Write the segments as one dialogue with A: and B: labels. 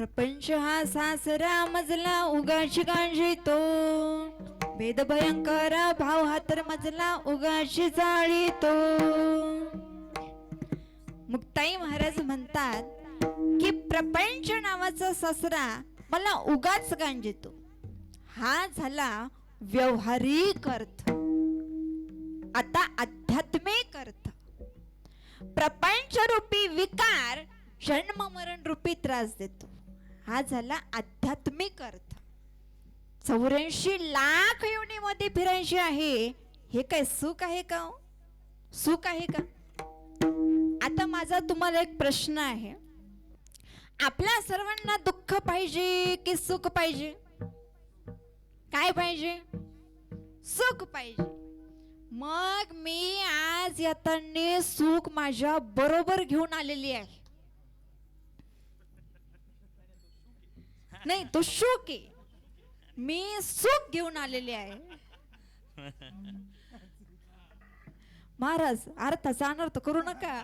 A: प्रपंच हा सासरा मजला उगाची गांजितो, भेद भयंकर भाव हा तर मजला उगाची जाळीतो. मुक्ताई महाराज म्हणतात की प्रपंच नावाचा सासरा मला उगाच गांजितो, हा झाला व्यवहारिक अर्थ. आता आध्यात्मिक अर्थ. प्रपंच रूपी विकार जन्म मरण रूपी त्रास देतो, हा झाला आध्यात्मिक अर्थ. 84 लाख योनीमध्ये फिरायचे आहे, हे काय सुख आहे का हो? सुख आहे का? आता माझा तुम्हाला एक प्रश्न आहे, आपल्या सर्वांना दुःख पाहिजे की सुख पाहिजे? काय पाहिजे? सुख पाहिजे. मग मी आज येताना सुख माझ्या बरोबर घेऊन आलेली आहे. नाही, तो सुख आहे, मी सुख घेऊन आलेली आहे. महाराज अर्थाचा अनर्थ करू नका.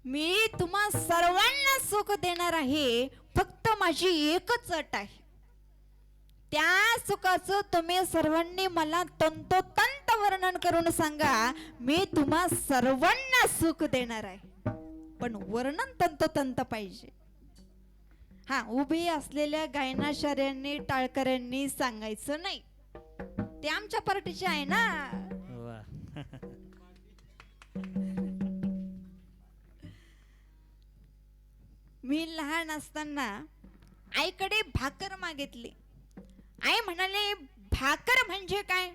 A: मी तुम्हा सर्वांना सुख देणार आहे, फक्त माझी एकच अट आहे, त्या सुखाचं तुम्ही सर्वांनी मला तंतोतंत वर्णन करून सांगा. मी तुम्हा सर्वांना सुख देणार आहे, पण वर्णन तंतोतंत पाहिजे. हा, उभी असलेल्या गायनाचार्यांनी टाळकऱ्यांनी सांगायचं नाही, ते आमच्या पार्टीचे आहे ना. मी लहान असताना आईकडे भाकर मागितली. आई म्हणाले भाकर म्हणजे काय?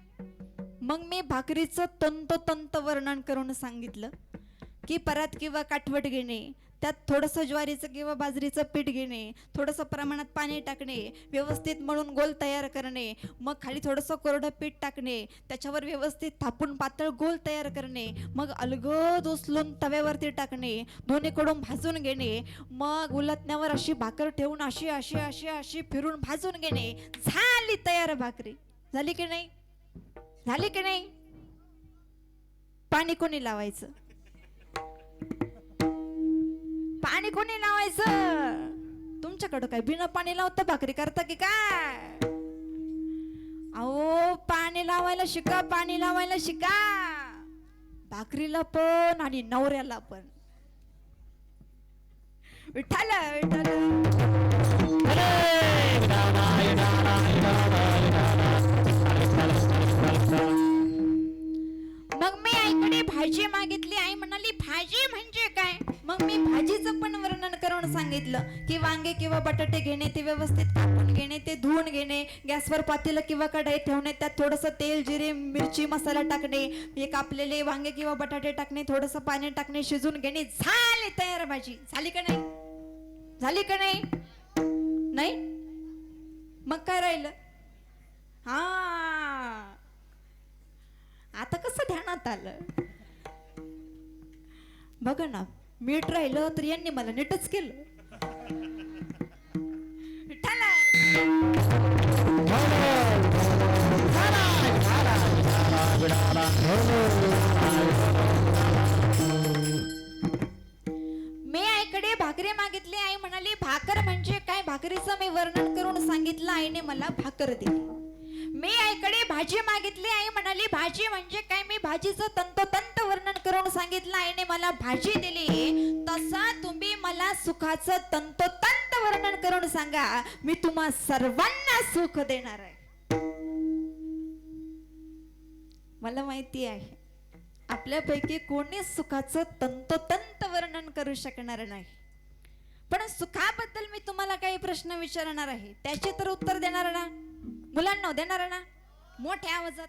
A: मग मी भाकरीचं तंतोतंत वर्णन करून सांगितलं की परात किंवा काठवट घेणे, त्यात थोडंसं ज्वारीचं किंवा बाजरीचं पीठ घेणे, थोडंसं प्रमाणात पाणी टाकणे, व्यवस्थित मळून गोल तयार करणे, मग खाली थोडंसं कोरडं पीठ टाकणे, त्याच्यावर व्यवस्थित थापून पातळ गोल तयार करणे, मग अलगद उचलून तव्यावरती टाकणे, दोन्हीकडून भाजून घेणे, मग उलटण्यावर अशी भाकर ठेवून अशी अशी अशी अशी फिरून भाजून घेणे. झाली तयार भाकरी. झाली की नाही? झाली की नाही? पाणी कोणी लावायचं? पाणी कोणी लावायचं? तुमच्याकडं काय बिना पाणी लावता भाकरी करता की काय? अहो, पाणी लावायला शिका, पाणी लावायला शिका, भाकरीला पण आणि नवऱ्याला पण. विठ्ठल विठ्ठल. मग मी आईकडे भाजी मागितली. आई म्हणाली भाजी म्हणजे काय? मग मी भाजीचं पण वर्णन करून सांगितलं की वांगे किंवा बटाटे घेणे, ते व्यवस्थित कापून घेणे, ते धुवून घेणे, गॅसवर पातेलं किंवा कढई ठेवणे, त्यात थोडंसं तेल, जिरे, मिरची, मसाला टाकणे, हे कापलेले वांगे किंवा बटाटे टाकणे, थोडंसं पाणी टाकणे, शिजून घेणे. झाली तयार भाजी. झाली का नाही? झाली का नाही? नाही? मग काय राहिलं? हा, आता कसं ध्यानात आलं बघा ना. मीठ राहिलं तर यांनी मला नीटच केलं. मी आईकडे भाकरी मागितली. आई म्हणाली भाकर म्हणजे काय? भाकरीचं मी वर्णन करून सांगितलं. आईने मला भाकर दिली. मी आईकडे भाजी मागितली. आई म्हणाली भाजी म्हणजे काय? मी भाजीचं तंतोतंत वर्णन करून सांगितलं. आईने मला भाजी दिली. तसा तुम्ही मला सुखाचं तंतोतंत वर्णन करून सांगा, मी तुम्हा सर्वांना सुख देणार आहे. मला माहिती आहे आपल्यापैकी कोणीच सुखाचं तंतोतंत वर्णन करू शकणार नाही, पण सुखाबद्दल मी तुम्हाला काही प्रश्न विचारणार आहे, त्याचे तर उत्तर देणार ना मुलांना? देणार ना मोठ्या आवाजात?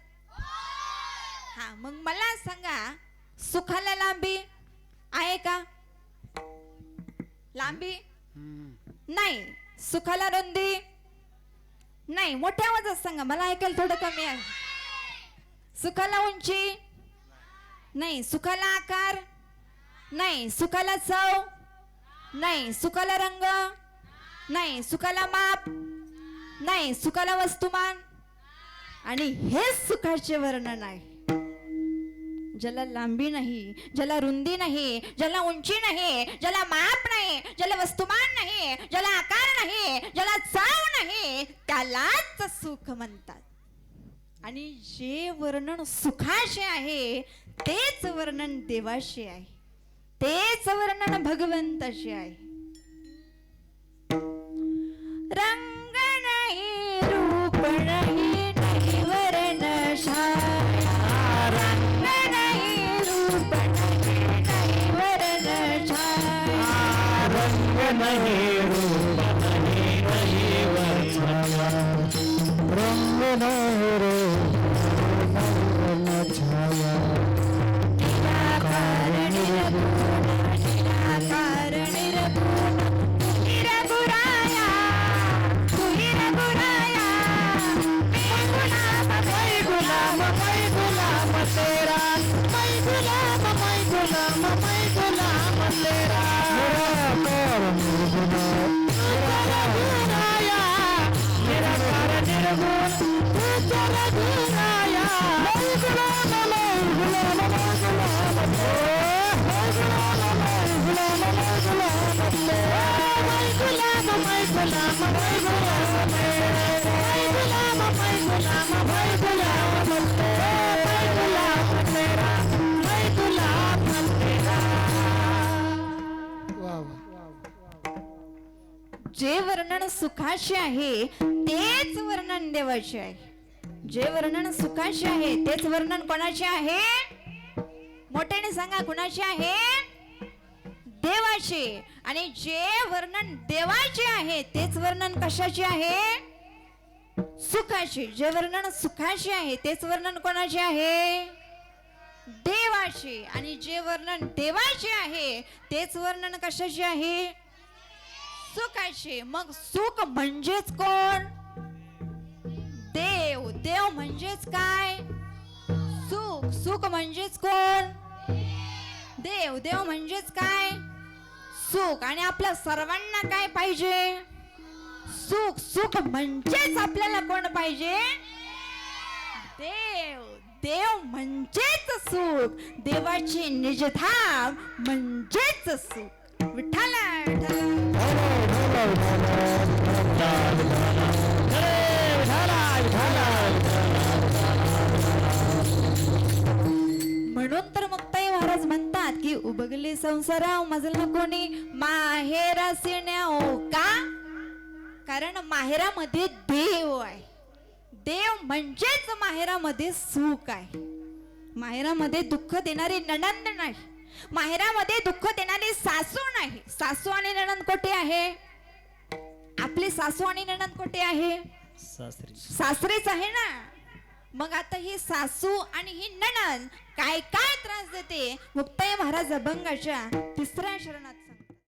A: हा, मग मला सांगा, सुखाला लांबी आहे का? लांबी नाही. सुखाला रुंदी नाही. मोठ्या आवाजात सांगा, मला ऐकायला थोडं कमी आहे. सुखाला उंची नाही. सुखाला आकार नाही. सुखाला चव नाही. सुखाला रंग नाही. सुखाला माप नाही. सुखाला वस्तुमान. आणि हे सुखाचे वर्णन आहे. ज्याला लांबी नाही, ज्याला रुंदी नाही, ज्याला उंची नाही, ज्याला माप नाही, ज्याला वस्तुमान नाही, ज्याला आकार नाही, ज्याला चाव नाही, त्यालाच सुख म्हणतात. आणि जे वर्णन सुखाचे आहे तेच वर्णन देवाशी आहे, तेच वर्णन भगवंताशी आहे. रंग नाही, रूप नाही, नाही वर्ण छाया. रंग नाही, रूप नाही, नाही वर्ण छाया.
B: रंग नहीं रूप नहीं नहीं वर्षा रंग नहीं रूप नहीं छाया
A: निराकार निर्गुण, निराकार निर्गुण, निरगुराया, तू निरगुराया.
B: मैं गुलाम तेरा मैं गुलाम तेरा मेरा गुनाया मेरा कारण निर्गुण तू चला गुनाया मैं गुलाम
A: जे वर्णन सुखाचे आहे तेच वर्णन देवाचे आहे. जे वर्णन सुखाचे आहे तेच वर्णन कोणाचे आहे? मोठ्याने सांगा, कोणाचे आहे? देवाचे. आणि जे वर्णन देवाचे आहे तेच वर्णन कशाचे आहे? सुखाचे. जे वर्णन सुखाचे आहे तेच वर्णन कोणाचे आहे? देवाचे. आणि जे वर्णन देवाचे आहे तेच वर्णन कशाचे आहे? सुखाचे. मग सुख म्हणजेच कोण? देव. देव म्हणजेच काय? सुख. सुख म्हणजेच कोण? देव. देव म्हणजेच काय? सुख. आणि आपल्या सर्वांना काय पाहिजे? सुख. सुख म्हणजेच आपल्याला कोण पाहिजे? देव. देव म्हणजेच सुख. देवाची निजधाम म्हणजेच सुख. विठ्ठला म्हणून तर मुक्ताई महाराज म्हणतात की उबगले संसारा मजल कोणी माहेरासी न्याओ. का? कारण माहेरामध्ये देव आहे. देव म्हणजेच माहेरामध्ये सुख आहे. माहेरामध्ये दुःख देणारी नणंद नाही, माहेरामध्ये दुःख देणारी सासू नाही. सासू आणि नणंद कोठे आहे? आपली सासू आणि नणंद कोठे आहे? सासरीच आहे ना. मग आता ही सासू आणि ही नणंद काय काय त्रास देते? मुक्ताई महाराज अभंगाच्या 3ऱ्या शरणात